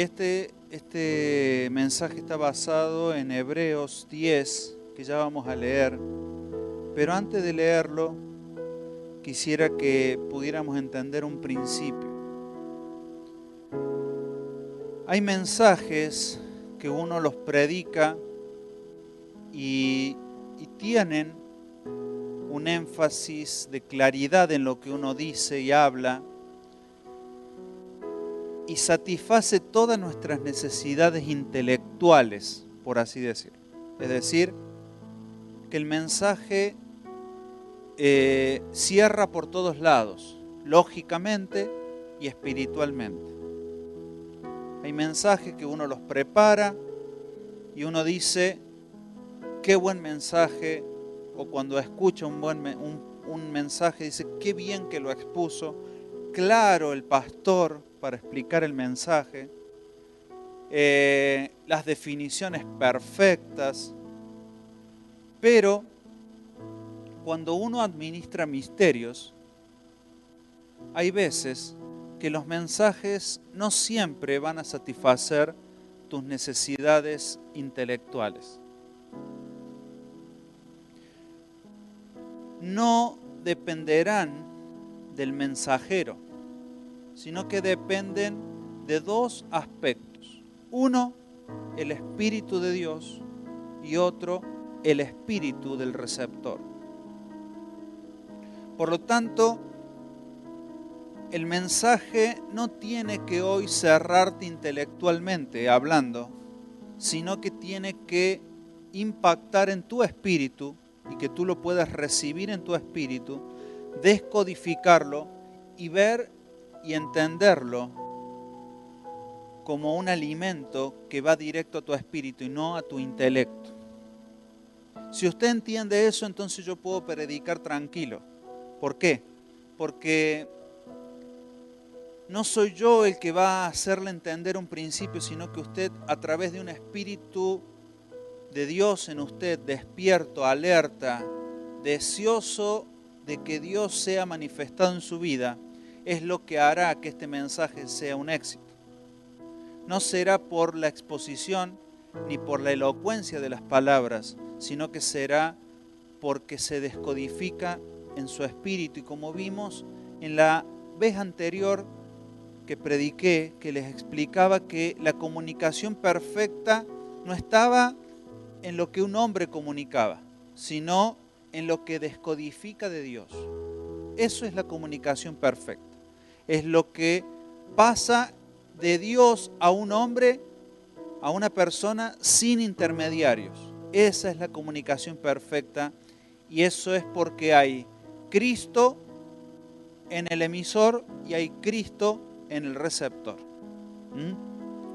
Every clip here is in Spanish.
Este mensaje está basado en Hebreos 10, que ya vamos a leer. Pero antes de leerlo, quisiera que pudiéramos entender un principio. Hay mensajes que uno los predica y tienen un énfasis de claridad en lo que uno dice y habla, y satisface todas nuestras necesidades intelectuales, por así decirlo. Es decir, que el mensaje cierra por todos lados, lógicamente y espiritualmente. Hay mensajes que uno los prepara y uno dice, qué buen mensaje, o cuando escucha un mensaje dice, qué bien que lo expuso, claro el pastor para explicar el mensaje, las definiciones perfectas, pero cuando uno administra misterios, hay veces que los mensajes no siempre van a satisfacer tus necesidades intelectuales. No dependerán del mensajero, sino que dependen de dos aspectos. Uno, el Espíritu de Dios, y otro, el espíritu del receptor. Por lo tanto, el mensaje no tiene que hoy cerrarte intelectualmente hablando, sino que tiene que impactar en tu espíritu y que tú lo puedas recibir en tu espíritu, descodificarlo y ver y entenderlo como un alimento que va directo a tu espíritu y no a tu intelecto. Si usted entiende eso, entonces yo puedo predicar tranquilo. ¿Por qué? Porque no soy yo el que va a hacerle entender un principio, sino que usted, a través de un espíritu de Dios en usted, despierto, alerta, deseoso de que Dios sea manifestado en su vida, es lo que hará que este mensaje sea un éxito. No será por la exposición ni por la elocuencia de las palabras, sino que será porque se descodifica en su espíritu. Y como vimos en la vez anterior que prediqué, que les explicaba que la comunicación perfecta no estaba en lo que un hombre comunicaba, sino en lo que descodifica de Dios. Eso es la comunicación perfecta. Es lo que pasa de Dios a un hombre, a una persona sin intermediarios. Esa es la comunicación perfecta, y eso es porque hay Cristo en el emisor y hay Cristo en el receptor.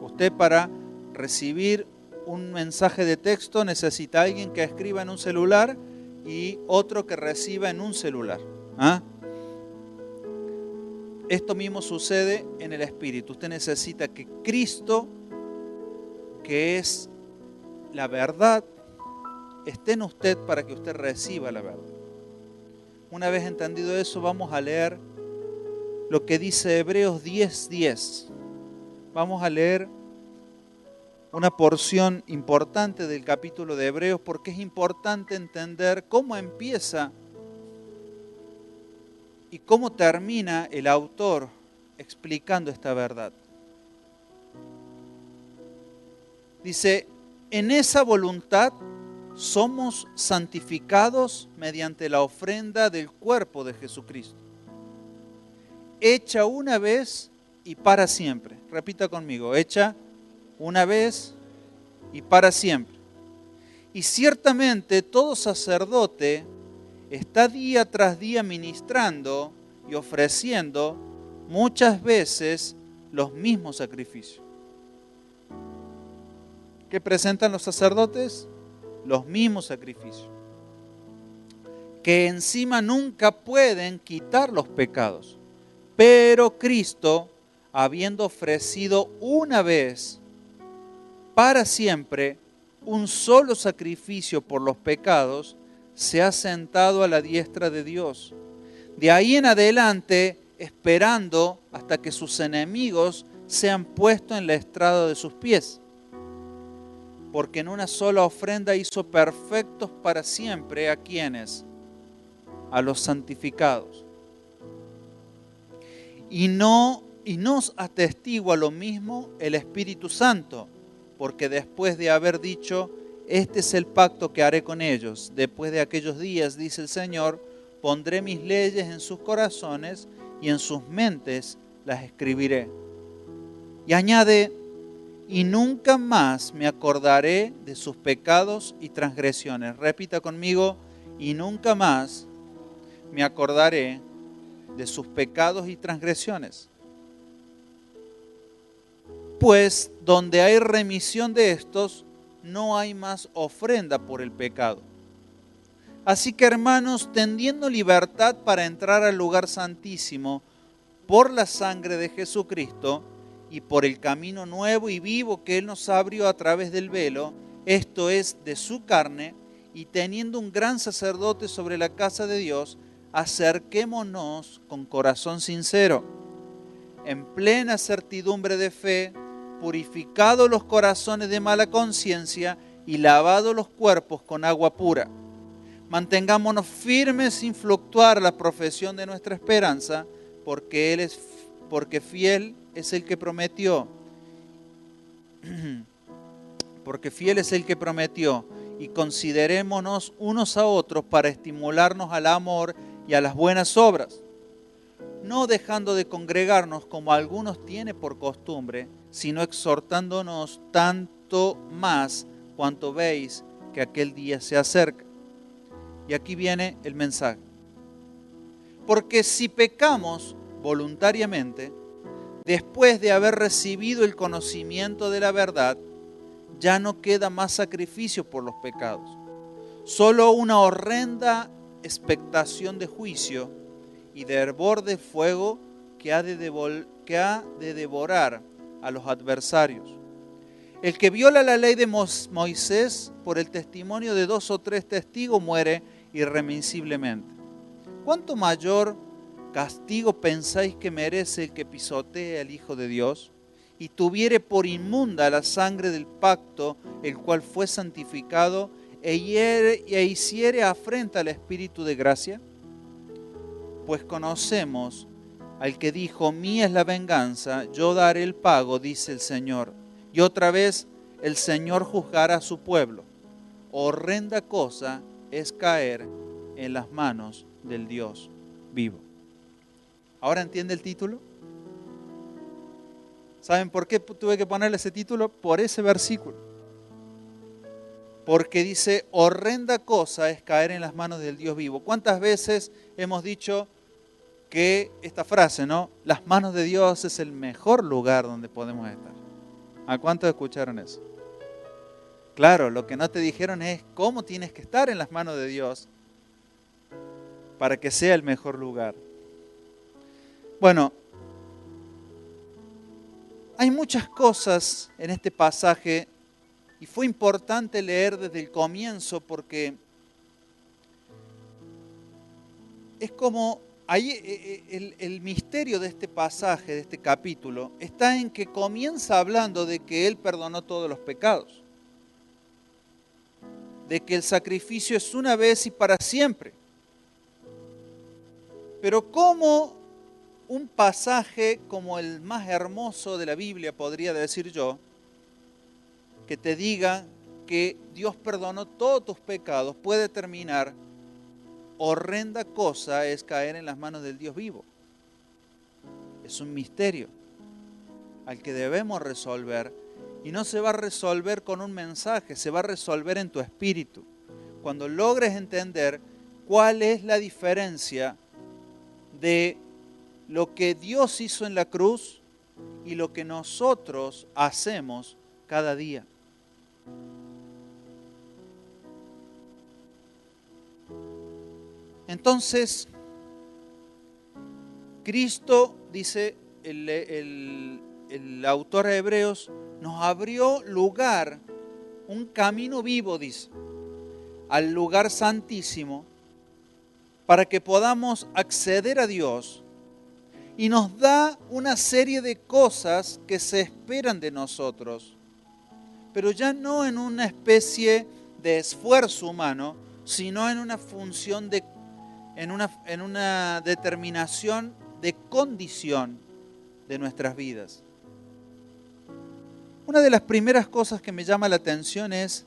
Usted, para recibir un mensaje de texto, necesita alguien que escriba en un celular y otro que reciba en un celular. Esto mismo sucede en el espíritu. Usted necesita que Cristo, que es la verdad, esté en usted para que usted reciba la verdad. Una vez entendido eso, vamos a leer lo que dice Hebreos 10:10. Vamos a leer una porción importante del capítulo de Hebreos, porque es importante entender cómo empieza y cómo termina el autor explicando esta verdad. Dice, en esa voluntad somos santificados mediante la ofrenda del cuerpo de Jesucristo, hecha una vez y para siempre. Repita conmigo, hecha una vez y para siempre. Y ciertamente todo sacerdote está día tras día ministrando y ofreciendo muchas veces los mismos sacrificios. ¿Qué presentan los sacerdotes? Los mismos sacrificios, que encima nunca pueden quitar los pecados. Pero Cristo, habiendo ofrecido una vez para siempre un solo sacrificio por los pecados, se ha sentado a la diestra de Dios. De ahí en adelante, esperando hasta que sus enemigos sean puestos en la estrado de sus pies. Porque en una sola ofrenda hizo perfectos para siempre a quienes, a los santificados. Y nos atestigua lo mismo el Espíritu Santo, porque después de haber dicho, este es el pacto que haré con ellos, después de aquellos días, dice el Señor, pondré mis leyes en sus corazones y en sus mentes las escribiré. Y añade, y nunca más me acordaré de sus pecados y transgresiones. Repita conmigo, y nunca más me acordaré de sus pecados y transgresiones. Pues donde hay remisión de estos, no hay más ofrenda por el pecado. Así que, hermanos, tendiendo libertad para entrar al lugar santísimo por la sangre de Jesucristo y por el camino nuevo y vivo que Él nos abrió a través del velo, esto es, de su carne, y teniendo un gran sacerdote sobre la casa de Dios, acerquémonos con corazón sincero, en plena certidumbre de fe, purificados los corazones de mala conciencia y lavados los cuerpos con agua pura. Mantengámonos firmes sin fluctuar la profesión de nuestra esperanza, porque fiel es el que prometió. Porque fiel es el que prometió. Y considerémonos unos a otros para estimularnos al amor y a las buenas obras, no dejando de congregarnos como algunos tienen por costumbre, sino exhortándonos tanto más cuanto veis que aquel día se acerca. Y aquí viene el mensaje. Porque si pecamos voluntariamente, después de haber recibido el conocimiento de la verdad, ya no queda más sacrificio por los pecados, solo una horrenda expectación de juicio y de hervor de fuego que ha de devorar a los adversarios. El que viola la ley de Moisés por el testimonio de 2 o 3 testigos muere irremisiblemente. ¿Cuánto mayor castigo pensáis que merece el que pisotee al Hijo de Dios y tuviere por inmunda la sangre del pacto, el cual fue santificado, e hiciere afrenta al Espíritu de gracia? Pues conocemos al que dijo, mía es la venganza, yo daré el pago, dice el Señor. Y otra vez el Señor juzgará a su pueblo. Horrenda cosa es caer en las manos del Dios vivo. ¿Ahora entiende el título? ¿Saben por qué tuve que ponerle ese título? Por ese versículo. Porque dice, horrenda cosa es caer en las manos del Dios vivo. ¿Cuántas veces hemos dicho que esta frase, ¿no? Las manos de Dios es el mejor lugar donde podemos estar. ¿A cuántos escucharon eso? Claro, lo que no te dijeron es cómo tienes que estar en las manos de Dios para que sea el mejor lugar. Bueno, hay muchas cosas en este pasaje y fue importante leer desde el comienzo porque es como ahí el misterio de este pasaje, de este capítulo, está en que comienza hablando de que Él perdonó todos los pecados, de que el sacrificio es una vez y para siempre. Pero ¿cómo un pasaje como el más hermoso de la Biblia, podría decir yo, que te diga que Dios perdonó todos tus pecados, puede terminar, horrenda cosa es caer en las manos del Dios vivo? Es un misterio al que debemos resolver, y no se va a resolver con un mensaje, se va a resolver en tu espíritu. Cuando logres entender cuál es la diferencia de lo que Dios hizo en la cruz y lo que nosotros hacemos cada día. Entonces, Cristo, dice el autor de Hebreos, nos abrió lugar, un camino vivo, dice, al lugar santísimo, para que podamos acceder a Dios y nos da una serie de cosas que se esperan de nosotros, pero ya no en una especie de esfuerzo humano, sino en una función en una determinación de condición de nuestras vidas. Una de las primeras cosas que me llama la atención es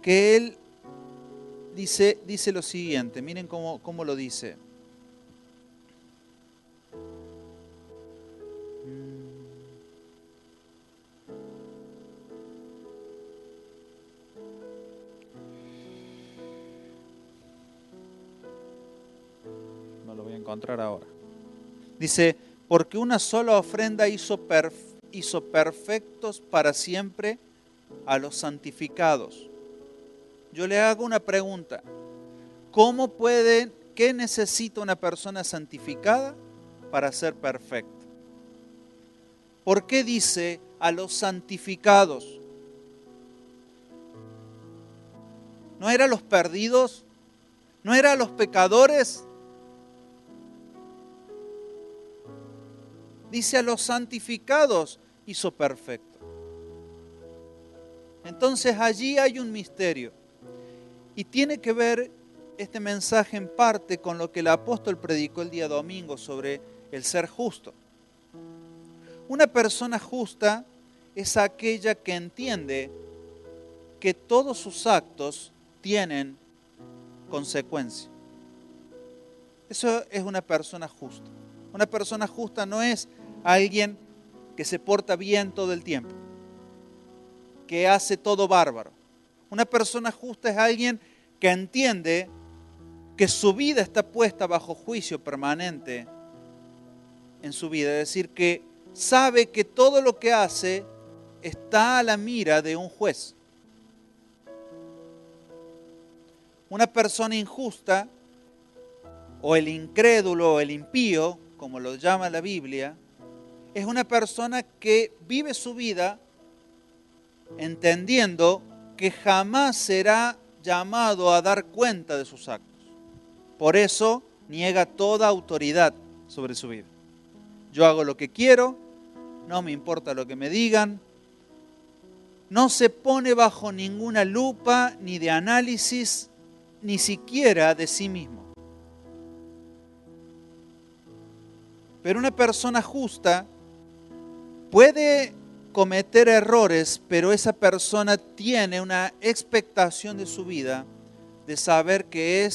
que él dice lo siguiente, miren cómo lo dice. No lo voy a encontrar ahora. Dice, porque una sola ofrenda hizo perfectos para siempre a los santificados. Yo le hago una pregunta. ¿Qué necesita una persona santificada para ser perfecta? ¿Por qué dice a los santificados? ¿No era a los perdidos? ¿No era a los pecadores? Dice a los santificados hizo perfecto. Entonces allí hay un misterio. Y tiene que ver este mensaje en parte con lo que el apóstol predicó el día domingo sobre el ser justo. Una persona justa es aquella que entiende que todos sus actos tienen consecuencia. Eso es una persona justa. Una persona justa no es alguien que se porta bien todo el tiempo, que hace todo bárbaro. Una persona justa es alguien que entiende que su vida está puesta bajo juicio permanente en su vida. Es decir, que sabe que todo lo que hace está a la mira de un juez. Una persona injusta, o el incrédulo, o el impío, como lo llama la Biblia, es una persona que vive su vida entendiendo que jamás será llamado a dar cuenta de sus actos. Por eso niega toda autoridad sobre su vida. Yo hago lo que quiero, no me importa lo que me digan, no se pone bajo ninguna lupa ni de análisis, ni siquiera de sí mismo. Pero una persona justa puede cometer errores, pero esa persona tiene una expectación de su vida de saber que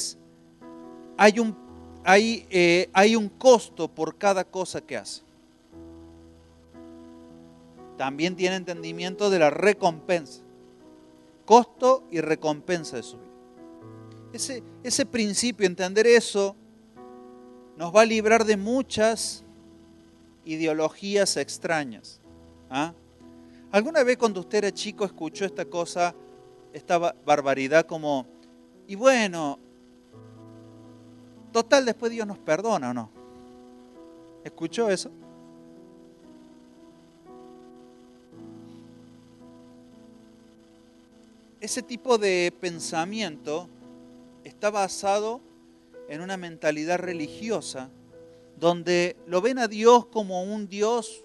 hay un costo por cada cosa que hace. También tiene entendimiento de la recompensa, costo y recompensa de su vida. Ese principio, entender eso, nos va a librar de muchas ideologías extrañas. ¿Ah? ¿Alguna vez cuando usted era chico escuchó esta cosa, esta barbaridad como, y bueno, total después Dios nos perdona o no? ¿Escuchó eso? Ese tipo de pensamiento está basado en una mentalidad religiosa donde lo ven a Dios como un Dios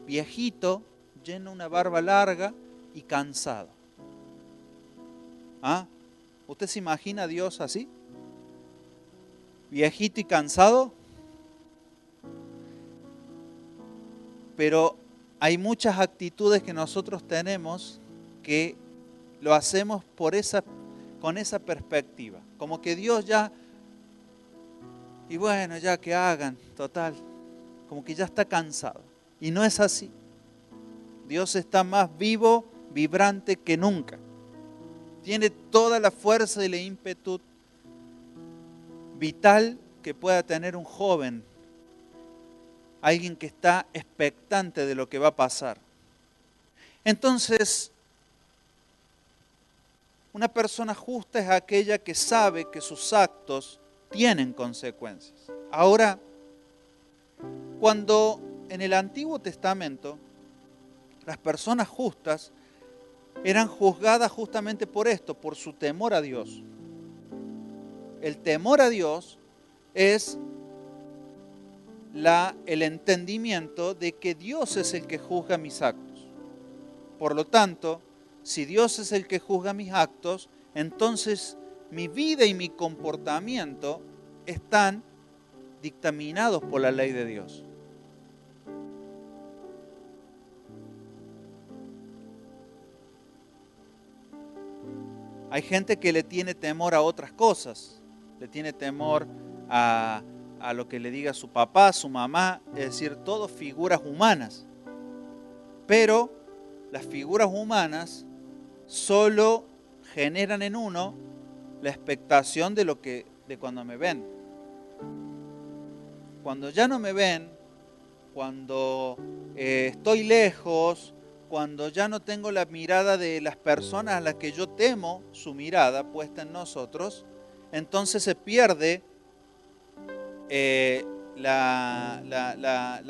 viejito, lleno de una barba larga y cansado. ¿Ah? ¿Usted se imagina a Dios así? ¿Viejito y cansado? Pero hay muchas actitudes que nosotros tenemos que lo hacemos con esa perspectiva. Como que Dios ya, y bueno, ya que hagan, total, como que ya está cansado. Y no es así. Dios está más vivo, vibrante que nunca. Tiene toda la fuerza y la ímpetu vital que pueda tener un joven. Alguien que está expectante de lo que va a pasar. Entonces, una persona justa es aquella que sabe que sus actos tienen consecuencias. Ahora, cuando en el Antiguo Testamento las personas justas eran juzgadas justamente por esto, por su temor a Dios. El temor a Dios es el entendimiento de que Dios es el que juzga mis actos. Por lo tanto, si Dios es el que juzga mis actos, entonces mi vida y mi comportamiento están dictaminados por la ley de Dios. Hay gente que le tiene temor a otras cosas, le tiene temor a lo que le diga su papá, su mamá, es decir, todas figuras humanas. Pero las figuras humanas solo generan en uno la expectación de cuando me ven. Cuando ya no me ven, cuando estoy lejos, cuando ya no tengo la mirada de las personas a las que yo temo, su mirada puesta en nosotros, entonces se pierde la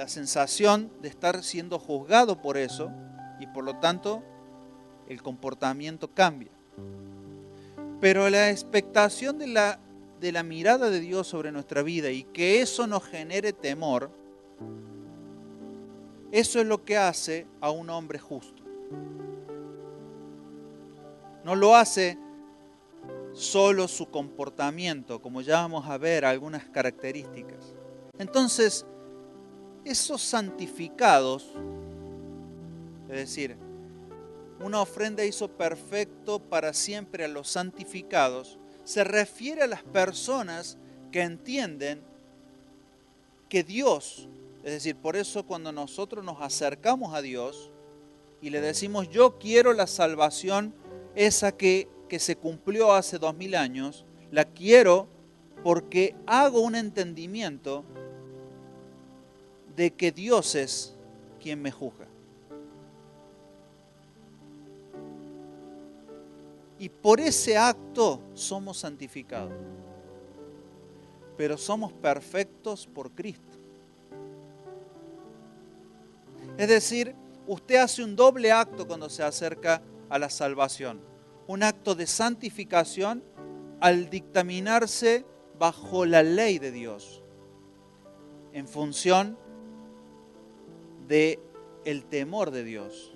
sensación de estar siendo juzgado por eso y por lo tanto el comportamiento cambia. Pero la expectación de la mirada de Dios sobre nuestra vida y que eso nos genere temor, eso es lo que hace a un hombre justo. No lo hace solo su comportamiento, como ya vamos a ver algunas características. Entonces, esos santificados, es decir, una ofrenda hizo perfecto para siempre a los santificados, se refiere a las personas que entienden que Dios, es decir, por eso cuando nosotros nos acercamos a Dios y le decimos yo quiero la salvación esa que se cumplió hace 2000 años, la quiero porque hago un entendimiento de que Dios es quien me juzga. Y por ese acto somos santificados. Pero somos perfectos por Cristo. Es decir, usted hace un doble acto cuando se acerca a la salvación. Un acto de santificación al dictaminarse bajo la ley de Dios. En función del temor de Dios.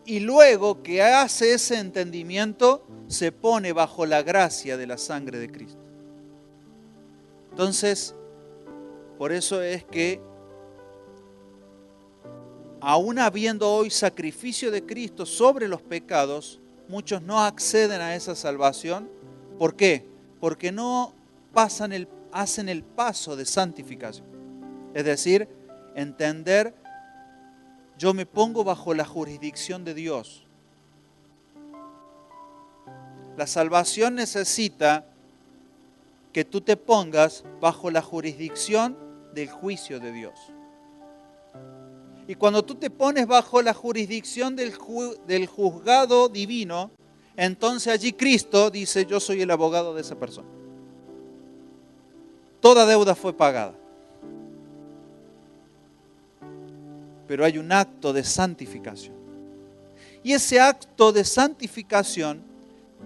Y luego que hace ese entendimiento, se pone bajo la gracia de la sangre de Cristo. Entonces, por eso es que, aún habiendo hoy sacrificio de Cristo sobre los pecados, muchos no acceden a esa salvación. ¿Por qué? Porque no hacen el paso de santificación. Es decir, entender, yo me pongo bajo la jurisdicción de Dios. La salvación necesita que tú te pongas bajo la jurisdicción del juicio de Dios. Y cuando tú te pones bajo la jurisdicción del juzgado divino, entonces allí Cristo dice, yo soy el abogado de esa persona. Toda deuda fue pagada. Pero hay un acto de santificación. Y ese acto de santificación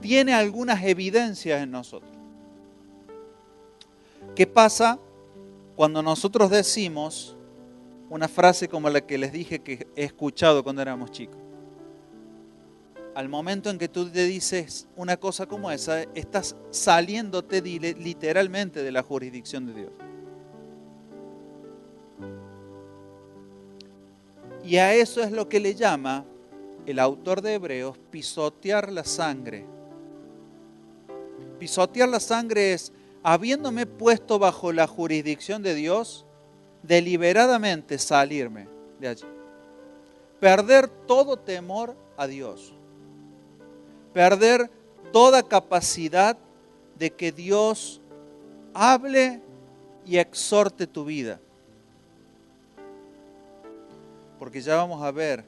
tiene algunas evidencias en nosotros. ¿Qué pasa cuando nosotros decimos una frase como la que les dije que he escuchado cuando éramos chicos? Al momento en que tú te dices una cosa como esa, estás saliéndote literalmente de la jurisdicción de Dios. Y a eso es lo que le llama el autor de Hebreos pisotear la sangre. Pisotear la sangre es, habiéndome puesto bajo la jurisdicción de Dios, deliberadamente salirme de allí. Perder todo temor a Dios. Perder toda capacidad de que Dios hable y exhorte tu vida. Porque ya vamos a ver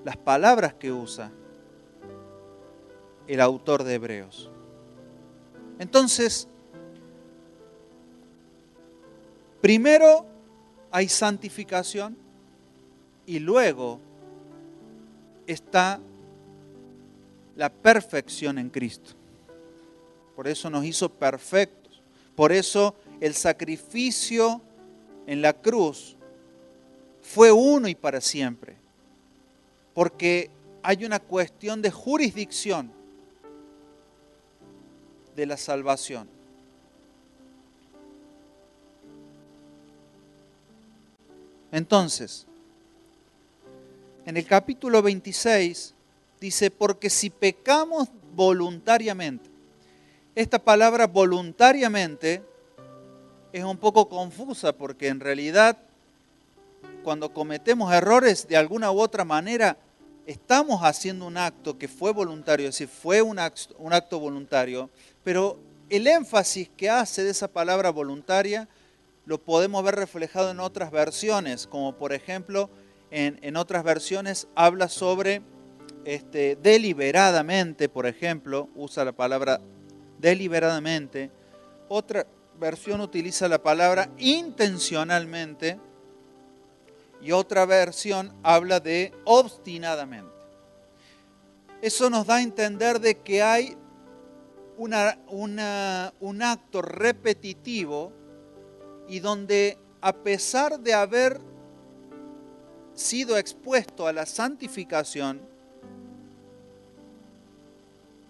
las palabras que usa el autor de Hebreos. Entonces, primero hay santificación y luego está la perfección en Cristo. Por eso nos hizo perfectos. Por eso el sacrificio en la cruz fue uno y para siempre, porque hay una cuestión de jurisdicción de la salvación. Entonces, en el capítulo 26 dice, porque si pecamos voluntariamente, esta palabra voluntariamente es un poco confusa porque en realidad cuando cometemos errores de alguna u otra manera estamos haciendo un acto que fue voluntario, es decir, fue un acto voluntario, pero el énfasis que hace de esa palabra voluntaria lo podemos ver reflejado en otras versiones, como por ejemplo en otras versiones habla sobre deliberadamente, por ejemplo, usa la palabra deliberadamente. Otra versión utiliza la palabra intencionalmente y otra versión habla de obstinadamente. Eso nos da a entender de que hay un acto repetitivo y donde a pesar de haber sido expuesto a la santificación,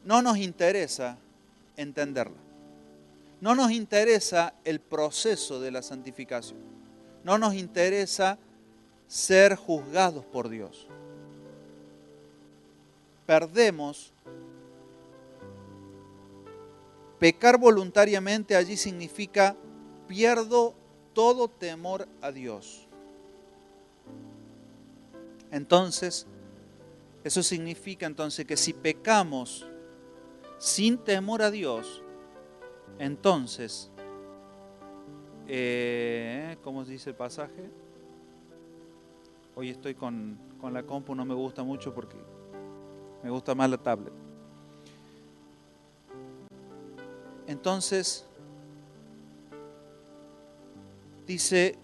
no nos interesa entenderla. No nos interesa el proceso de la santificación. No nos interesa ser juzgados por Dios. Perdemos. Pecar voluntariamente allí significa pierdo todo temor a Dios. Entonces, eso significa entonces que si pecamos sin temor a Dios, entonces, ¿cómo dice el pasaje? Hoy estoy con la compu, no me gusta mucho porque me gusta más la tablet. Entonces, dice,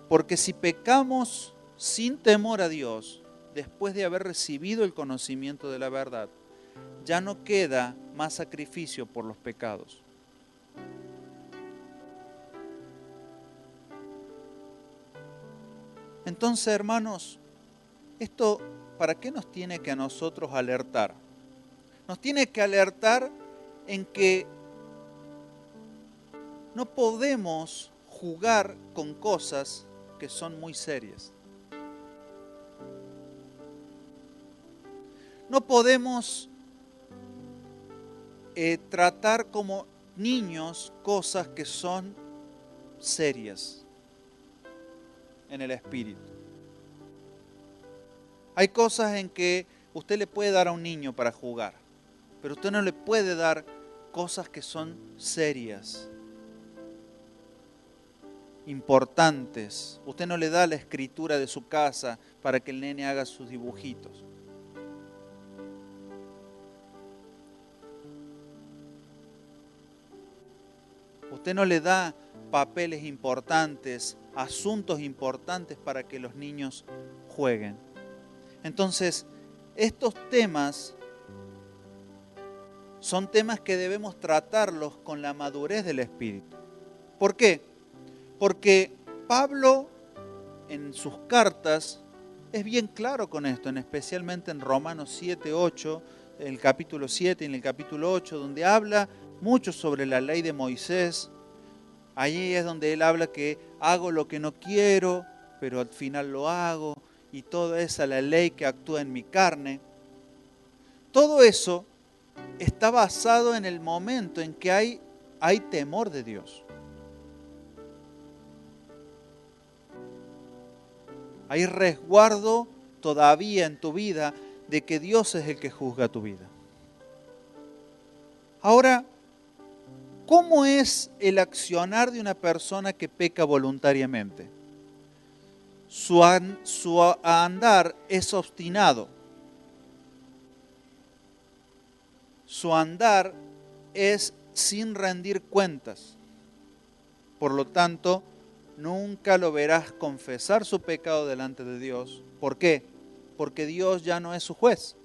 porque si pecamos sin temor a Dios, después de haber recibido el conocimiento de la verdad, ya no queda más sacrificio por los pecados. Entonces, hermanos, ¿esto para qué nos tiene que a nosotros alertar? Nos tiene que alertar en que no podemos jugar con cosas que son muy serias. No podemos tratar como niños cosas que son serias en el espíritu. Hay cosas en que usted le puede dar a un niño para jugar, pero usted no le puede dar cosas que son serias, importantes. Usted no le da la escritura de su casa para que el nene haga sus dibujitos. Usted no le da papeles importantes, asuntos importantes para que los niños jueguen. Entonces, estos temas son temas que debemos tratarlos con la madurez del espíritu. ¿Por qué? Porque Pablo en sus cartas es bien claro con esto, especialmente en Romanos 7, 8, en el capítulo 7 y en el capítulo 8, donde habla mucho sobre la ley de Moisés. Allí es donde él habla que hago lo que no quiero, pero al final lo hago, y toda esa la ley que actúa en mi carne. Todo eso está basado en el momento en que hay temor de Dios. Hay resguardo todavía en tu vida de que Dios es el que juzga tu vida. Ahora, ¿cómo es el accionar de una persona que peca voluntariamente? Su andar es obstinado. Su andar es sin rendir cuentas. Por lo tanto, nunca lo verás confesar su pecado delante de Dios. ¿Por qué? Porque Dios ya no es su juez.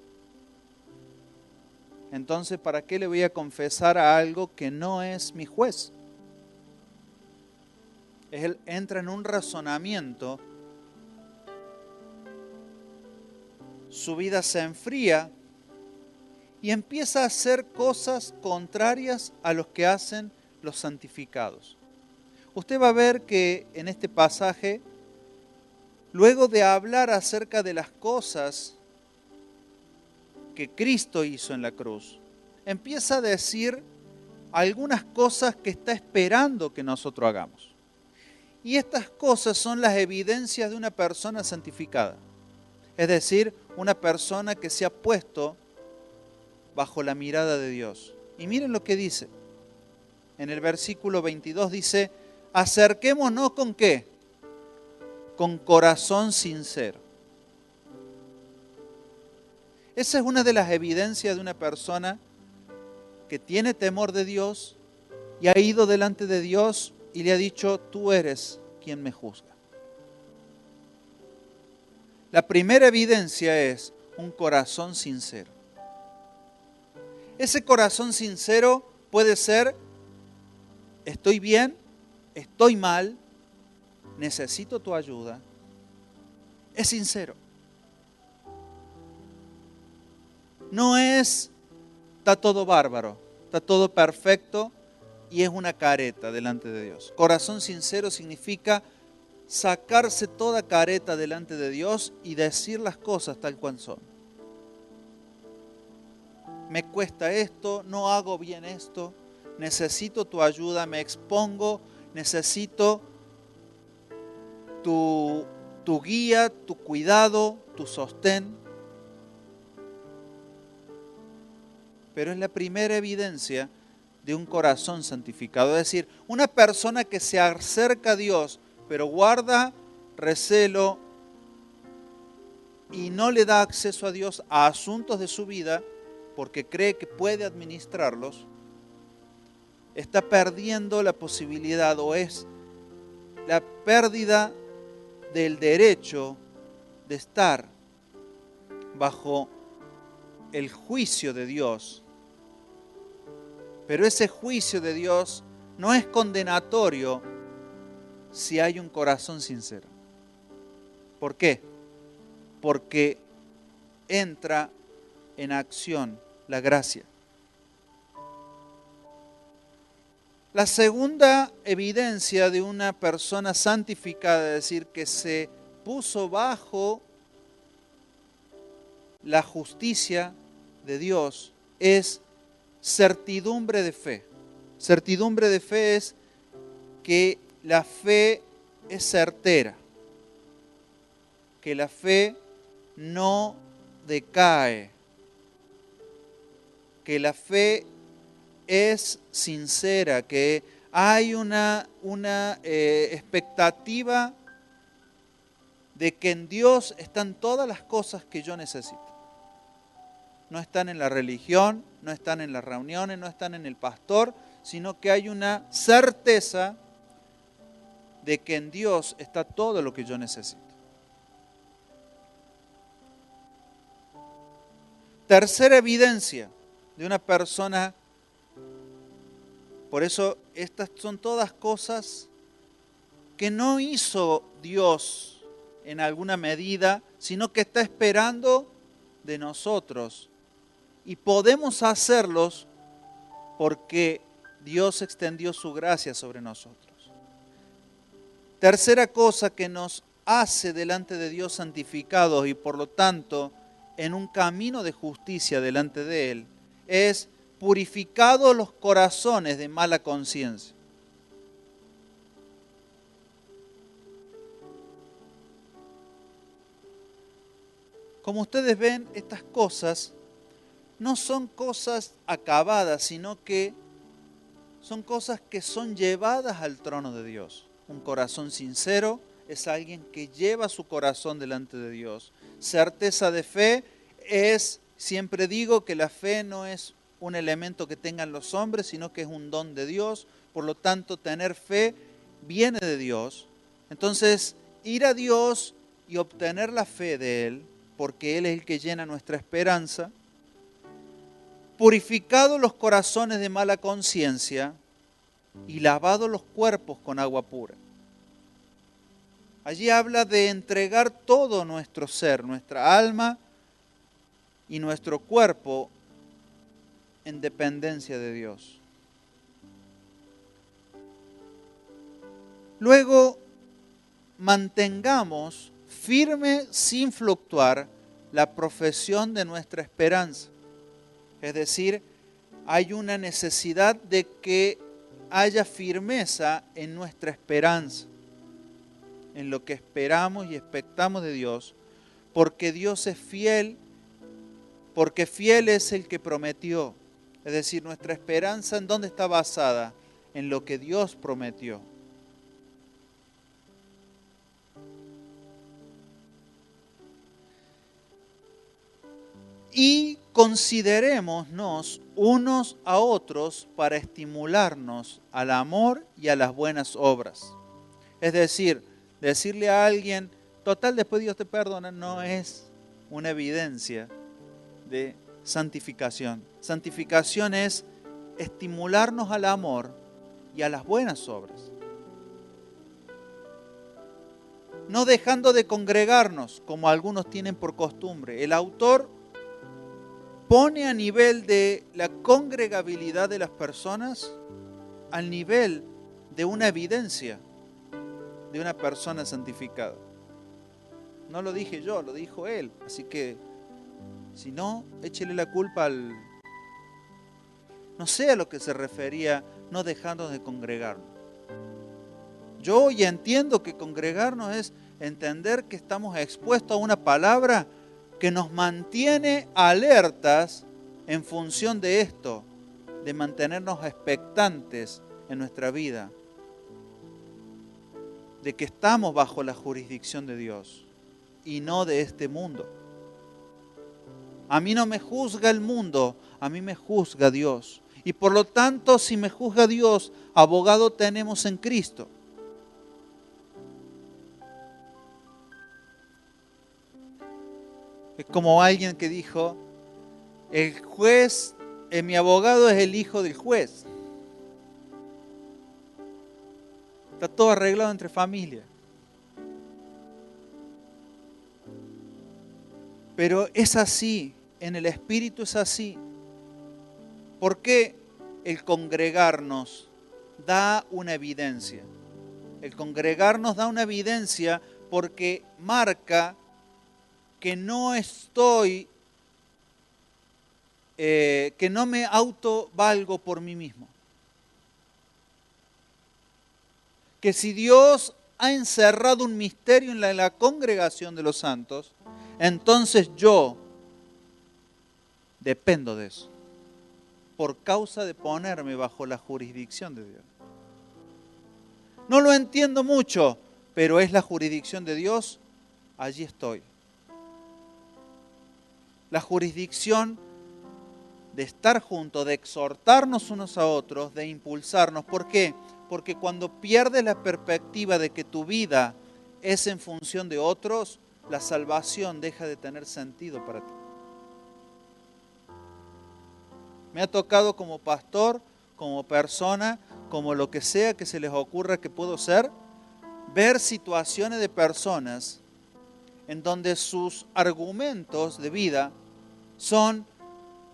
Entonces, ¿para qué le voy a confesar a algo que no es mi juez? Él entra en un razonamiento, su vida se enfría y empieza a hacer cosas contrarias a los que hacen los santificados. Usted va a ver que en este pasaje, luego de hablar acerca de las cosas que Cristo hizo en la cruz, empieza a decir algunas cosas que está esperando que nosotros hagamos. Y estas cosas son las evidencias de una persona santificada. Es decir, una persona que se ha puesto bajo la mirada de Dios. Y miren lo que dice. En el versículo 22 dice, acerquémonos ¿con qué? Con corazón sincero. Esa es una de las evidencias de una persona que tiene temor de Dios y ha ido delante de Dios y le ha dicho, tú eres quien me juzga. La primera evidencia es un corazón sincero. Ese corazón sincero puede ser, estoy bien, estoy mal, necesito tu ayuda. Es sincero. No es, está todo bárbaro, está todo perfecto y es una careta delante de Dios. Corazón sincero significa sacarse toda careta delante de Dios y decir las cosas tal cual son. Me cuesta esto, no hago bien esto, necesito tu ayuda, me expongo, necesito tu guía, tu cuidado, tu sostén. Pero es la primera evidencia de un corazón santificado. Es decir, una persona que se acerca a Dios, pero guarda recelo y no le da acceso a Dios a asuntos de su vida, porque cree que puede administrarlos, está perdiendo la posibilidad o es la pérdida del derecho de estar bajo el juicio de Dios. Pero ese juicio de Dios no es condenatorio si hay un corazón sincero. ¿Por qué? Porque entra en acción la gracia. La segunda evidencia de una persona santificada, es decir, que se puso bajo la justicia de Dios, es certidumbre de fe. Certidumbre de fe es que la fe es certera, que la fe no decae, que la fe es sincera, que hay una expectativa de que en Dios están todas las cosas que yo necesito. No están en la religión, no están en las reuniones, no están en el pastor, sino que hay una certeza de que en Dios está todo lo que yo necesito. Tercera evidencia de una persona, por eso estas son todas cosas que no hizo Dios en alguna medida, sino que está esperando de nosotros. Y podemos hacerlos porque Dios extendió su gracia sobre nosotros. Tercera cosa que nos hace delante de Dios santificados y por lo tanto en un camino de justicia delante de Él es purificados los corazones de mala conciencia. Como ustedes ven, estas cosas no son cosas acabadas, sino que son cosas que son llevadas al trono de Dios. Un corazón sincero es alguien que lleva su corazón delante de Dios. Certeza de fe es, siempre digo que la fe no es un elemento que tengan los hombres, sino que es un don de Dios. Por lo tanto, tener fe viene de Dios. Entonces, ir a Dios y obtener la fe de Él, porque Él es el que llena nuestra esperanza. Purificados los corazones de mala conciencia y lavados los cuerpos con agua pura. Allí habla de entregar todo nuestro ser, nuestra alma y nuestro cuerpo en dependencia de Dios. Luego, mantengamos firme sin fluctuar la profesión de nuestra esperanza. Es decir, hay una necesidad de que haya firmeza en nuestra esperanza, en lo que esperamos y expectamos de Dios, porque Dios es fiel, porque fiel es el que prometió. Es decir, nuestra esperanza, ¿en dónde está basada? En lo que Dios prometió. Y considerémonos unos a otros para estimularnos al amor y a las buenas obras. Es decir, decirle a alguien, total, después Dios te perdona, no es una evidencia de santificación. Santificación es estimularnos al amor y a las buenas obras. No dejando de congregarnos, como algunos tienen por costumbre. El autor pone a nivel de la congregabilidad de las personas al nivel de una evidencia de una persona santificada. No lo dije yo, lo dijo él. Así que, si no, échele la culpa al... No sé a lo que se refería no dejando de congregarnos. Yo hoy entiendo que congregarnos es entender que estamos expuestos a una palabra que nos mantiene alertas en función de esto, de mantenernos expectantes en nuestra vida, de que estamos bajo la jurisdicción de Dios y no de este mundo. A mí no me juzga el mundo, a mí me juzga Dios. Y por lo tanto, si me juzga Dios, abogado tenemos en Cristo. Es como alguien que dijo, el juez, mi abogado es el hijo del juez. Está todo arreglado entre familia. Pero es así, en el Espíritu es así. ¿Por qué el congregarnos da una evidencia? El congregarnos da una evidencia porque marca que no estoy, que no me autovalgo por mí mismo. Que si Dios ha encerrado un misterio en la congregación de los santos, entonces yo dependo de eso, por causa de ponerme bajo la jurisdicción de Dios. No lo entiendo mucho, pero es la jurisdicción de Dios, allí estoy. La jurisdicción de estar juntos, de exhortarnos unos a otros, de impulsarnos. ¿Por qué? Porque cuando pierdes la perspectiva de que tu vida es en función de otros, la salvación deja de tener sentido para ti. Me ha tocado como pastor, como persona, como lo que sea que se les ocurra que puedo ser, ver situaciones de personas en donde sus argumentos de vida son,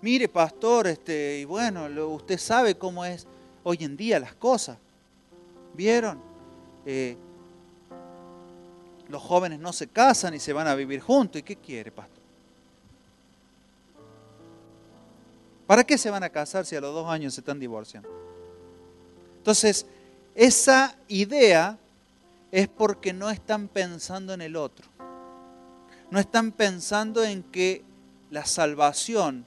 mire pastor, y bueno, usted sabe cómo es hoy en día las cosas. ¿Vieron? Los jóvenes no se casan y se van a vivir juntos. ¿Y qué quiere, pastor? ¿Para qué se van a casar si a los 2 años se están divorciando? Entonces, esa idea es porque no están pensando en el otro. No están pensando en que la salvación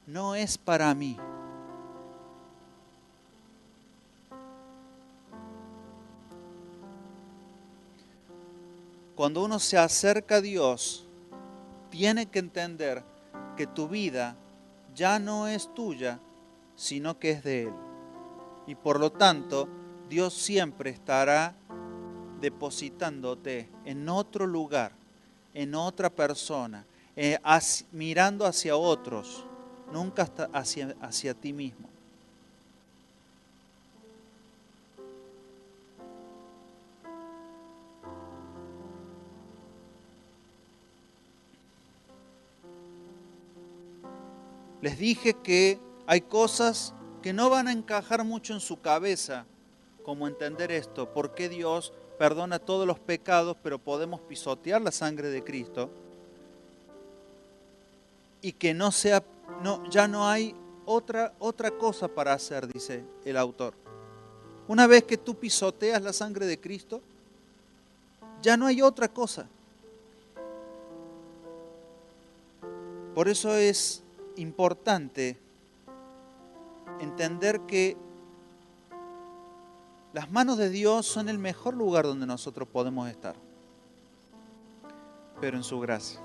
no es para mí. Cuando uno se acerca a Dios, tiene que entender que tu vida ya no es tuya, sino que es de Él. Y por lo tanto, Dios siempre estará depositándote en otro lugar, en otra persona, mirando hacia otros, nunca hacia ti mismo. Les dije que hay cosas que no van a encajar mucho en su cabeza, como entender esto, por qué Dios perdona todos los pecados, pero podemos pisotear la sangre de Cristo, y que ya no hay otra cosa para hacer, dice el autor. Una vez que tú pisoteas la sangre de Cristo, ya no hay otra cosa. Por eso es importante entender que las manos de Dios son el mejor lugar donde nosotros podemos estar, pero en su gracia,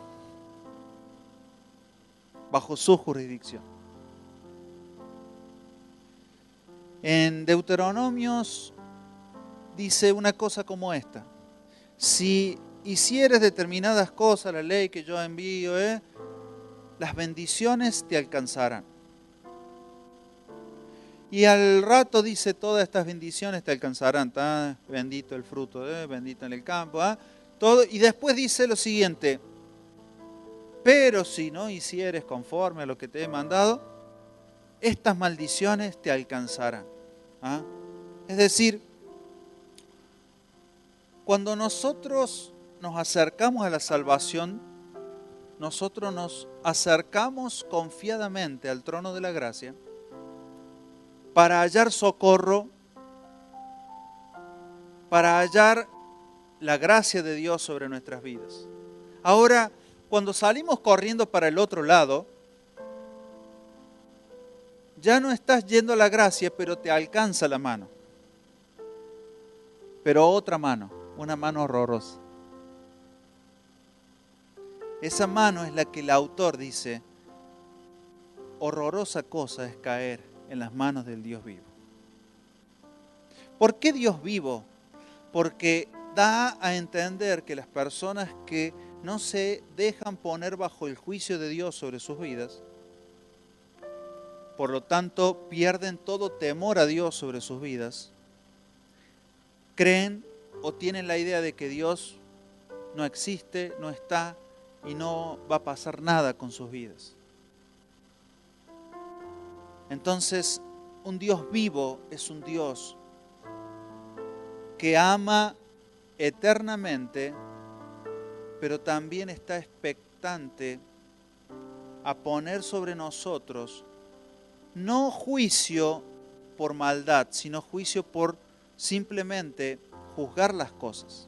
bajo su jurisdicción. En Deuteronomios dice una cosa como esta: si hicieres determinadas cosas, la ley que yo envío, las bendiciones te alcanzarán. Y al rato dice, todas estas bendiciones te alcanzarán. Bendito el fruto, bendito en el campo. Todo. Y después dice lo siguiente: pero si no hicieres conforme a lo que te he mandado, estas maldiciones te alcanzarán. Es decir, cuando nosotros nos acercamos a la salvación, nosotros nos acercamos confiadamente al trono de la gracia para hallar socorro, para hallar la gracia de Dios sobre nuestras vidas. Ahora, cuando salimos corriendo para el otro lado, ya no estás yendo a la gracia, pero te alcanza la mano. Pero otra mano, una mano horrorosa. Esa mano es la que el autor dice, horrorosa cosa es caer en las manos del Dios vivo. ¿Por qué Dios vivo? Porque da a entender que las personas que no se dejan poner bajo el juicio de Dios sobre sus vidas, por lo tanto pierden todo temor a Dios sobre sus vidas, creen o tienen la idea de que Dios no existe, no está y no va a pasar nada con sus vidas. Entonces, un Dios vivo es un Dios que ama eternamente, pero también está expectante a poner sobre nosotros no juicio por maldad, sino juicio por simplemente juzgar las cosas.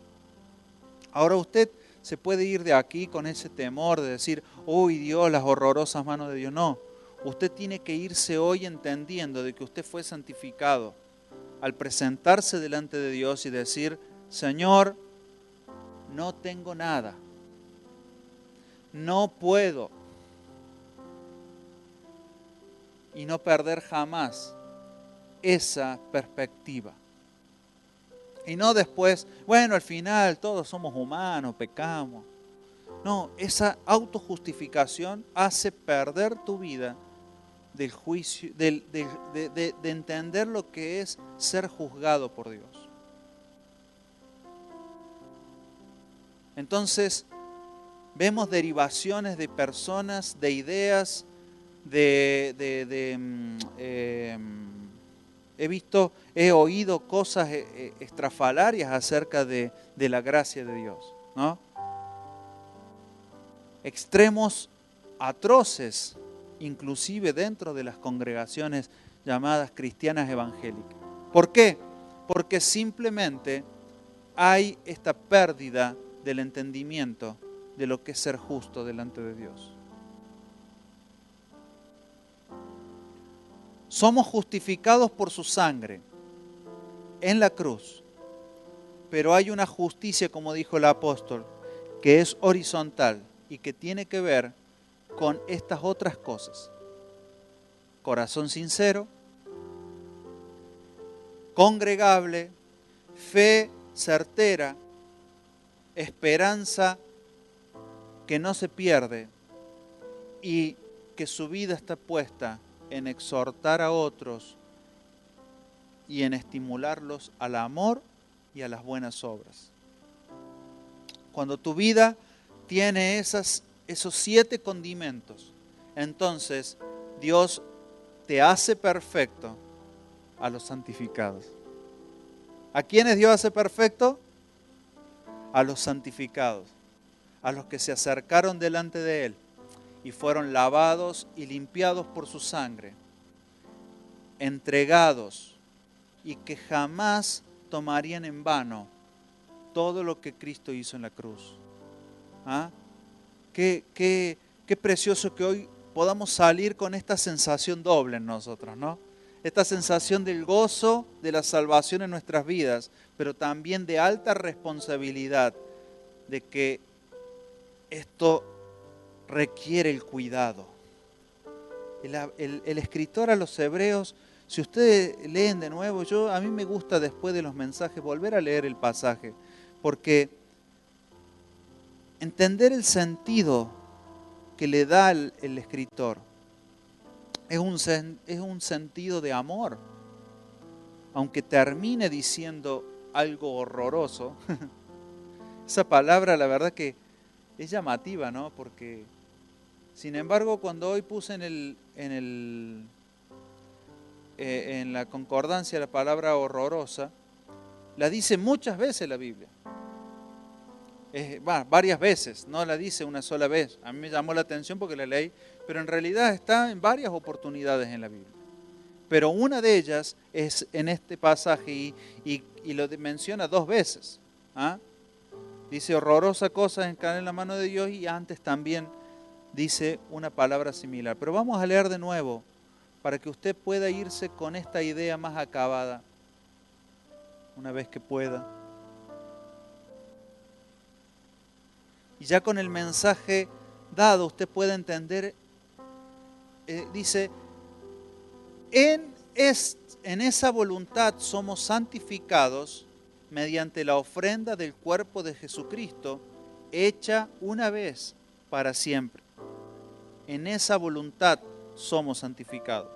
Ahora usted se puede ir de aquí con ese temor de decir, uy Dios, las horrorosas manos de Dios. No, usted tiene que irse hoy entendiendo de que usted fue santificado al presentarse delante de Dios y decir, Señor, no tengo nada, no puedo, y no perder jamás esa perspectiva. Y no después, bueno, al final todos somos humanos, pecamos. No, esa autojustificación hace perder tu vida del juicio, de entender lo que es ser juzgado por Dios. Entonces, vemos derivaciones de personas, de ideas, he oído cosas estrafalarias acerca de la gracia de Dios, ¿no? Extremos atroces, inclusive dentro de las congregaciones llamadas cristianas evangélicas. ¿Por qué? Porque simplemente hay esta pérdida del entendimiento de lo que es ser justo delante de Dios. Somos justificados por su sangre en la cruz, pero hay una justicia, como dijo el apóstol, que es horizontal y que tiene que ver con estas otras cosas. Corazón sincero, congregable, fe certera, esperanza que no se pierde y que su vida está puesta en exhortar a otros y en estimularlos al amor y a las buenas obras. Cuando tu vida tiene esos 7 condimentos, entonces Dios te hace perfecto a los santificados. ¿A quiénes Dios hace perfecto? A los santificados, a los que se acercaron delante de Él y fueron lavados y limpiados por su sangre, entregados, y que jamás tomarían en vano todo lo que Cristo hizo en la cruz. ¿Ah? Qué precioso que hoy podamos salir con esta sensación doble en nosotros, ¿no? Esta sensación del gozo de la salvación en nuestras vidas, pero también de alta responsabilidad de que esto requiere el cuidado. El escritor a los Hebreos, si ustedes leen de nuevo, a mí me gusta después de los mensajes volver a leer el pasaje, porque entender el sentido que le da el escritor es un sentido de amor. Aunque termine diciendo algo horroroso, esa palabra la verdad que es llamativa, ¿no? Porque, sin embargo, cuando hoy puse en la concordancia la palabra horrorosa, la dice muchas veces la Biblia. Varias veces, no la dice una sola vez. A mí me llamó la atención porque la leí, pero en realidad está en varias oportunidades en la Biblia. Pero una de ellas es en este pasaje y lo menciona 2 veces. ¿Ah? Dice horrorosa cosa en caer en la mano de Dios, y antes también dice una palabra similar. Pero vamos a leer de nuevo para que usted pueda irse con esta idea más acabada una vez que pueda. Y ya con el mensaje dado usted puede entender, dice, en esa voluntad somos santificados mediante la ofrenda del cuerpo de Jesucristo, hecha una vez para siempre. En esa voluntad somos santificados.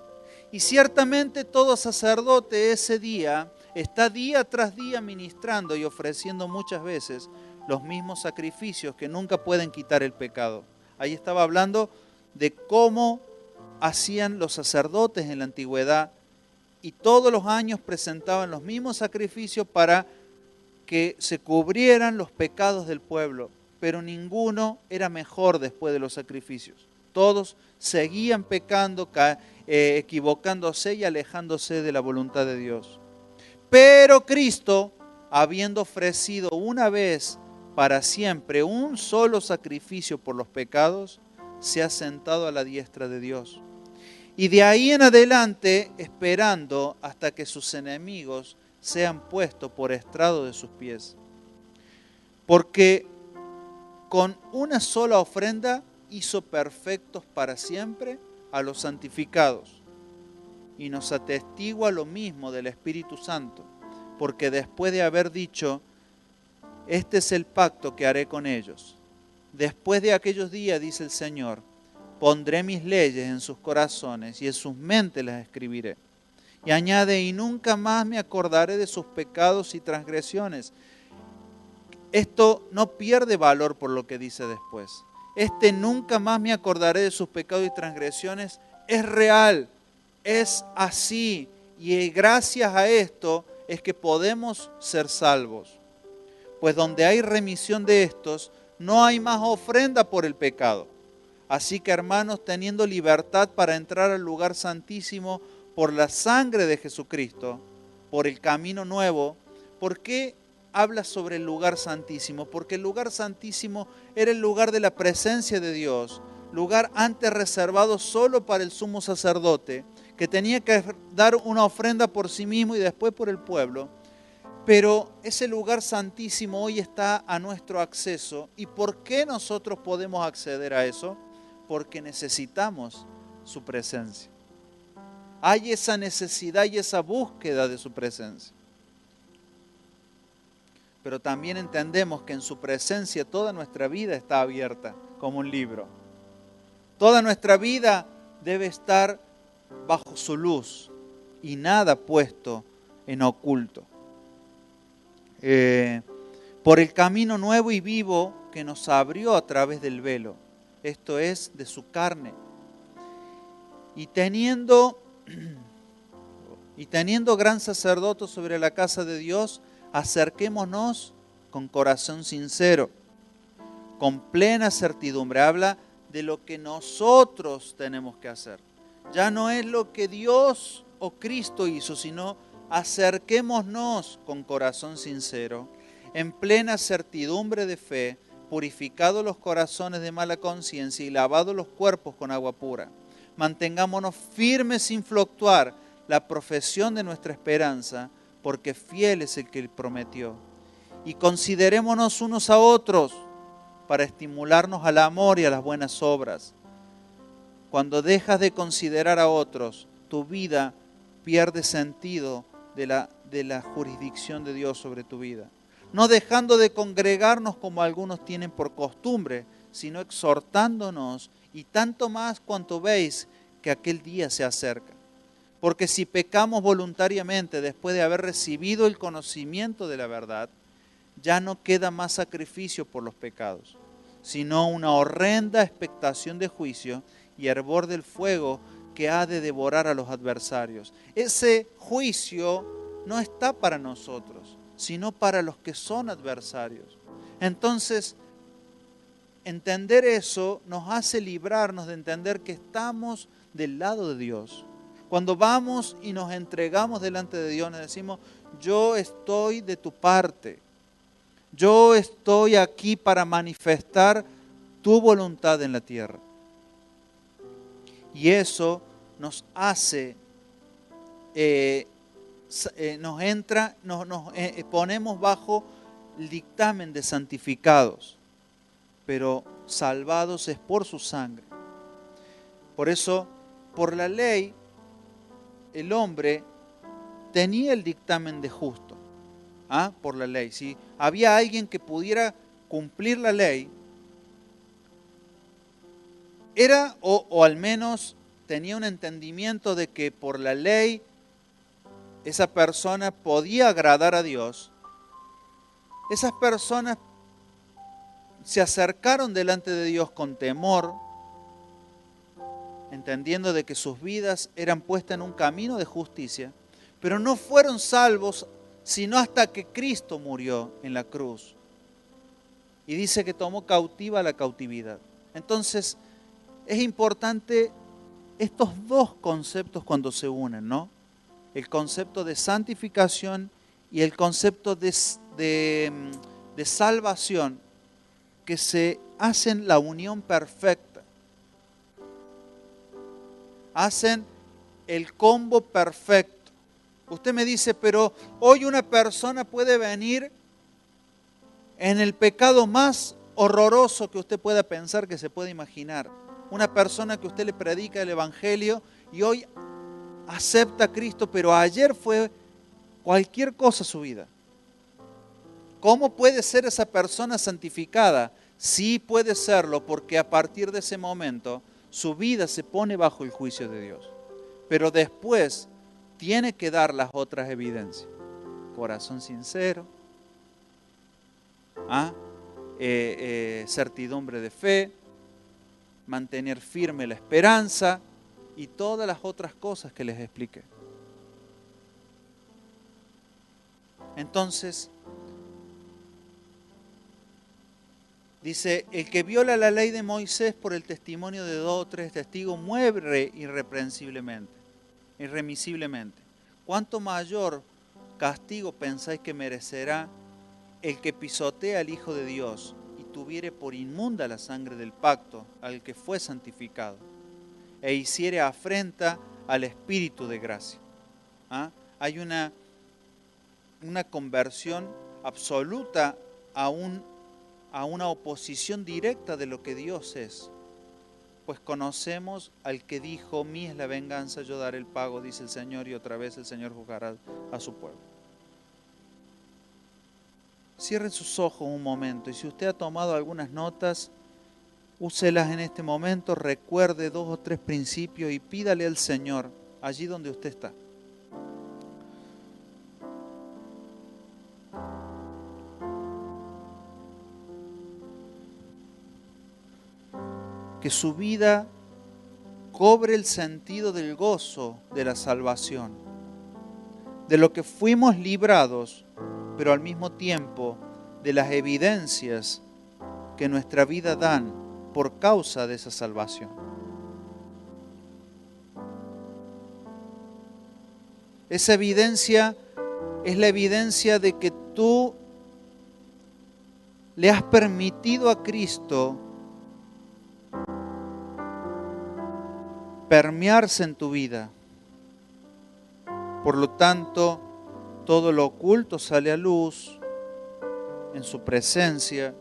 Y ciertamente todo sacerdote ese día está día tras día ministrando y ofreciendo muchas veces los mismos sacrificios que nunca pueden quitar el pecado. Ahí estaba hablando de cómo hacían los sacerdotes en la antigüedad, y todos los años presentaban los mismos sacrificios para que se cubrieran los pecados del pueblo, pero ninguno era mejor después de los sacrificios. Todos seguían pecando, equivocándose y alejándose de la voluntad de Dios. Pero Cristo, habiendo ofrecido una vez para siempre un solo sacrificio por los pecados, se ha sentado a la diestra de Dios. Y de ahí en adelante, esperando hasta que sus enemigos sean puestos por estrado de sus pies. Porque con una sola ofrenda hizo perfectos para siempre a los santificados. Y nos atestigua lo mismo del Espíritu Santo, porque después de haber dicho, este es el pacto que haré con ellos. Después de aquellos días, dice el Señor, pondré mis leyes en sus corazones y en sus mentes las escribiré. Y añade, y nunca más me acordaré de sus pecados y transgresiones. Esto no pierde valor por lo que dice después. Nunca más me acordaré de sus pecados y transgresiones es real, es así. Y gracias a esto es que podemos ser salvos. Pues donde hay remisión de estos, no hay más ofrenda por el pecado. Así que, hermanos, teniendo libertad para entrar al lugar santísimo por la sangre de Jesucristo, por el camino nuevo. ¿Por qué habla sobre el lugar santísimo? Porque el lugar santísimo era el lugar de la presencia de Dios, lugar antes reservado solo para el sumo sacerdote, que tenía que dar una ofrenda por sí mismo y después por el pueblo. Pero ese lugar santísimo hoy está a nuestro acceso. ¿Y por qué nosotros podemos acceder a eso? Porque necesitamos su presencia. Hay esa necesidad y esa búsqueda de su presencia. Pero también entendemos que en su presencia toda nuestra vida está abierta como un libro. Toda nuestra vida debe estar bajo su luz y nada puesto en oculto. Por el camino nuevo y vivo que nos abrió a través del velo, esto es, de su carne. Y teniendo gran sacerdote sobre la casa de Dios, acerquémonos con corazón sincero, con plena certidumbre. Habla de lo que nosotros tenemos que hacer. Ya no es lo que Dios o Cristo hizo, sino acerquémonos con corazón sincero, en plena certidumbre de fe, purificados los corazones de mala conciencia y lavados los cuerpos con agua pura. Mantengámonos firmes sin fluctuar la profesión de nuestra esperanza, porque fiel es el que prometió. Y considerémonos unos a otros para estimularnos al amor y a las buenas obras. Cuando dejas de considerar a otros, tu vida pierde sentido de la jurisdicción de Dios sobre tu vida. No dejando de congregarnos como algunos tienen por costumbre, sino exhortándonos, y tanto más cuanto veis que aquel día se acerca. Porque si pecamos voluntariamente después de haber recibido el conocimiento de la verdad, ya no queda más sacrificio por los pecados, sino una horrenda expectación de juicio y hervor del fuego que ha de devorar a los adversarios. Ese juicio no está para nosotros, sino para los que son adversarios. Entonces, entender eso nos hace librarnos de entender que estamos del lado de Dios. Cuando vamos y nos entregamos delante de Dios, nos decimos, yo estoy de tu parte. Yo estoy aquí para manifestar tu voluntad en la tierra. Y eso nos hace, nos ponemos bajo el dictamen de santificados, pero salvados es por su sangre. Por eso, por la ley, el hombre tenía el dictamen de justo. Por la ley. Si había alguien que pudiera cumplir la ley, era o al menos tenía un entendimiento de que por la ley esa persona podía agradar a Dios. Esas personas se acercaron delante de Dios con temor, entendiendo de que sus vidas eran puestas en un camino de justicia, pero no fueron salvos sino hasta que Cristo murió en la cruz. Y dice que tomó cautiva la cautividad. Entonces, es importante estos dos conceptos cuando se unen, ¿no? El concepto de santificación y el concepto de salvación, que se hacen la unión perfecta. Hacen el combo perfecto. Usted me dice, pero hoy una persona puede venir en el pecado más horroroso que usted pueda pensar, que se pueda imaginar. Una persona que usted le predica el Evangelio y hoy acepta a Cristo, pero ayer fue cualquier cosa su vida. ¿Cómo puede ser esa persona santificada? Sí puede serlo, porque a partir de ese momento su vida se pone bajo el juicio de Dios. Pero después tiene que dar las otras evidencias. Corazón sincero, certidumbre de fe, mantener firme la esperanza y todas las otras cosas que les expliqué. Entonces, dice, el que viola la ley de Moisés por el testimonio de 2 o 3 testigos muere irremisiblemente. ¿Cuánto mayor castigo pensáis que merecerá el que pisotea al Hijo de Dios y tuviere por inmunda la sangre del pacto al que fue santificado e hiciere afrenta al Espíritu de gracia? Hay una conversión absoluta a una oposición directa de lo que Dios es. Pues conocemos al que dijo, mía es la venganza, yo daré el pago, dice el Señor, y otra vez el Señor juzgará a su pueblo. Cierre sus ojos un momento, y si usted ha tomado algunas notas, úselas en este momento, recuerde 2 o 3 principios y pídale al Señor allí donde usted está. Que su vida cobre el sentido del gozo de la salvación, de lo que fuimos librados, pero al mismo tiempo de las evidencias que nuestra vida dan por causa de esa salvación. Esa evidencia es la evidencia de que tú le has permitido a Cristo permearse en tu vida. Por lo tanto, todo lo oculto sale a luz en su presencia.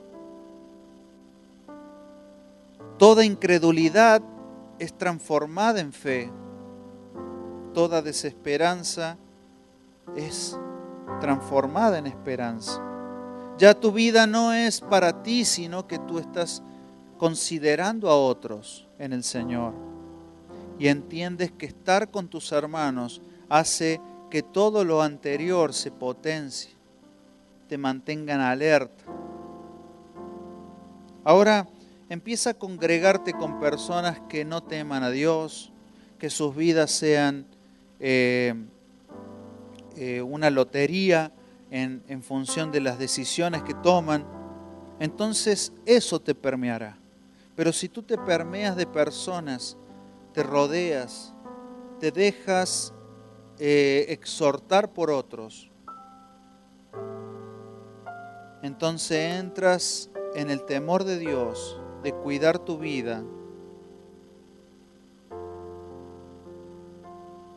Toda incredulidad es transformada en fe. Toda desesperanza es transformada en esperanza. Ya tu vida no es para ti, sino que tú estás considerando a otros en el Señor. Y entiendes que estar con tus hermanos hace que todo lo anterior se potencie, te mantengan alerta. Ahora empieza a congregarte con personas que no teman a Dios, que sus vidas sean una lotería en función de las decisiones que toman. Entonces eso te permeará. Pero si tú te permeas de personas, te rodeas, te dejas exhortar por otros, entonces entras en el temor de Dios, de cuidar tu vida,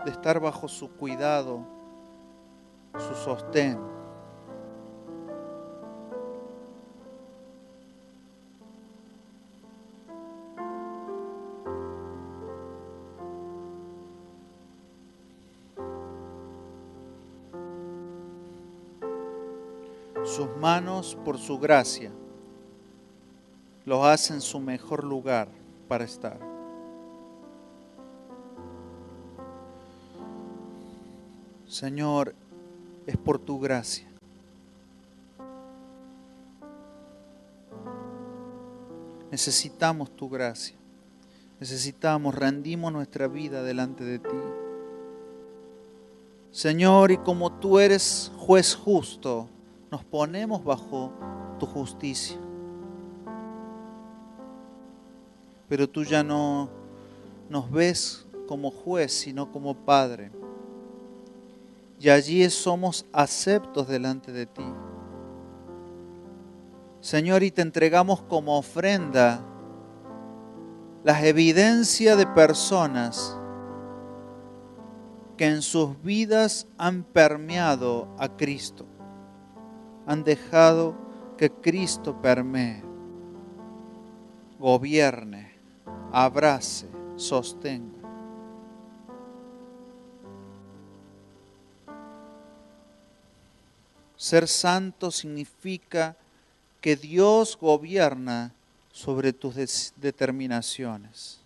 de estar bajo su cuidado, su sostén. Sus manos, por su gracia, los hacen su mejor lugar para estar. Señor, es por tu gracia. Necesitamos tu gracia. Rendimos nuestra vida delante de ti. Señor, y como tú eres juez justo, nos ponemos bajo tu justicia. Pero tú ya no nos ves como juez, sino como Padre. Y allí somos aceptos delante de ti. Señor, y te entregamos como ofrenda las evidencias de personas que en sus vidas han permeado a Cristo. Han dejado que Cristo permee, gobierne, abrace, sostenga. Ser santo significa que Dios gobierna sobre tus determinaciones,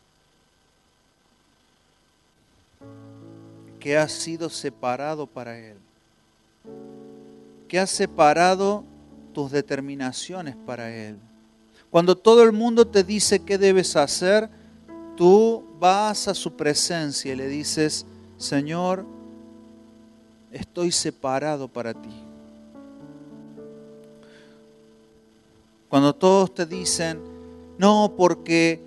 que has sido separado para Él, que has separado tus determinaciones para Él. Cuando todo el mundo te dice qué debes hacer, tú vas a su presencia y le dices: Señor, estoy separado para ti. Cuando todos te dicen: no, porque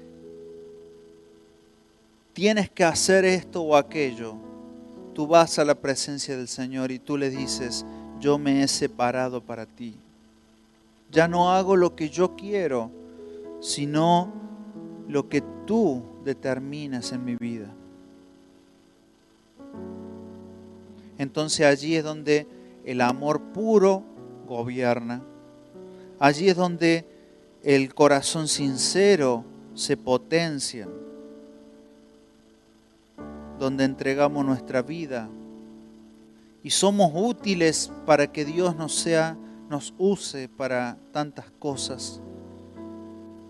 tienes que hacer esto o aquello, tú vas a la presencia del Señor y tú le dices: yo me he separado para ti. Ya no hago lo que yo quiero, sino lo que tú determinas en mi vida. Entonces allí es donde el amor puro gobierna. Allí es donde el corazón sincero se potencia, donde entregamos nuestra vida y somos útiles para que Dios nos use para tantas cosas,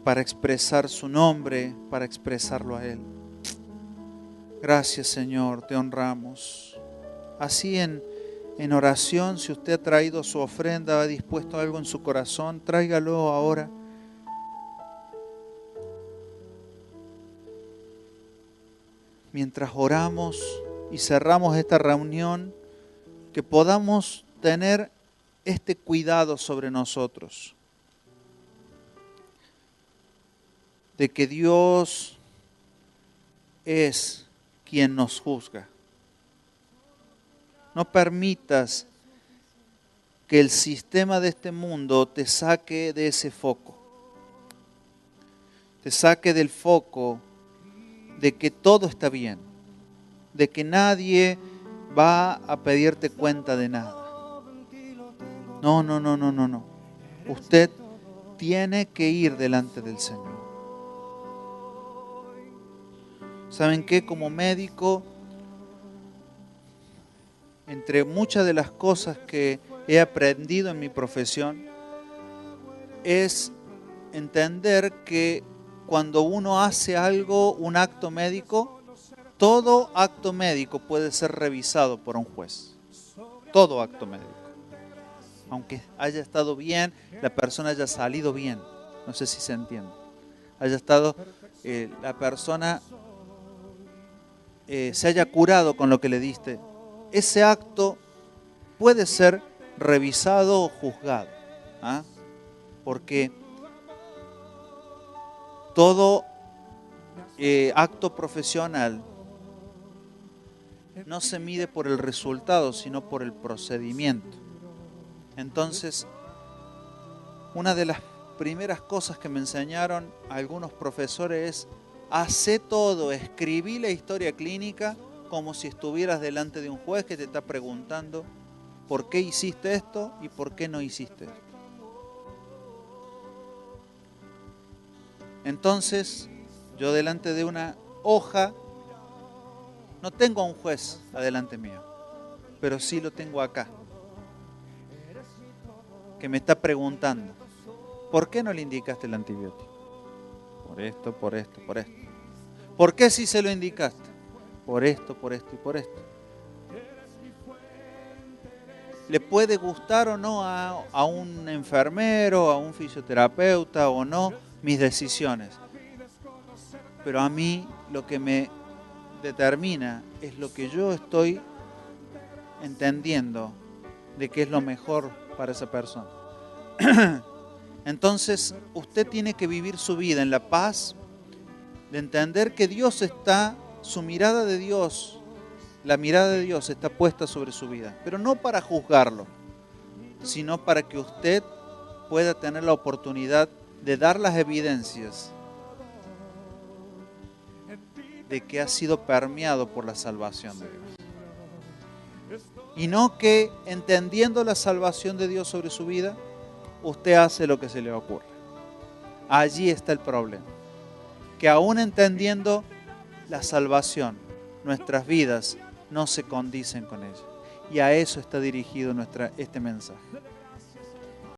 para expresar su nombre, para expresarlo a Él. Gracias, Señor, te honramos. Así en oración, si usted ha traído su ofrenda, ha dispuesto algo en su corazón, tráigalo ahora. mientras oramos y cerramos esta reunión, que podamos tener este cuidado sobre nosotros, de que Dios es quien nos juzga. No permitas que el sistema de este mundo te saque de ese foco, te saque del foco de que todo está bien, de que nadie va a pedirte cuenta de nada. No. Usted tiene que ir delante del Señor. ¿Saben qué? Como médico, entre muchas de las cosas que he aprendido en mi profesión, es entender que cuando uno hace algo, un acto médico, todo acto médico puede ser revisado por un juez. Todo acto médico. Aunque haya estado bien, la persona haya salido bien. No sé si se entiende. Haya estado, la persona se haya curado con lo que le diste. Ese acto puede ser revisado o juzgado. ¿Ah? Porque todo acto profesional no se mide por el resultado, sino por el procedimiento. Entonces, una de las primeras cosas que me enseñaron algunos profesores es: hacé todo, escribí la historia clínica como si estuvieras delante de un juez que te está preguntando por qué hiciste esto y por qué no hiciste esto. Entonces, yo delante de una hoja no tengo a un juez adelante mío, pero sí lo tengo acá, que me está preguntando: ¿por qué no le indicaste el antibiótico? Por esto, por esto, por esto. ¿Por qué sí se lo indicaste? Por esto, por esto y por esto. Le puede gustar o no a un enfermero, a un fisioterapeuta o no mis decisiones, pero a mí lo que me determina es lo que yo estoy entendiendo de que es lo mejor para esa persona. Entonces, usted tiene que vivir su vida en la paz de entender que Dios está, su mirada de Dios, la mirada de Dios está puesta sobre su vida, pero no para juzgarlo, sino para que usted pueda tener la oportunidad de dar las evidencias de que ha sido permeado por la salvación de Dios. Y no que entendiendo la salvación de Dios sobre su vida, usted hace lo que se le ocurre. Allí está el problema. Que aún entendiendo la salvación, nuestras vidas no se condicen con ella. Y a eso está dirigido este mensaje.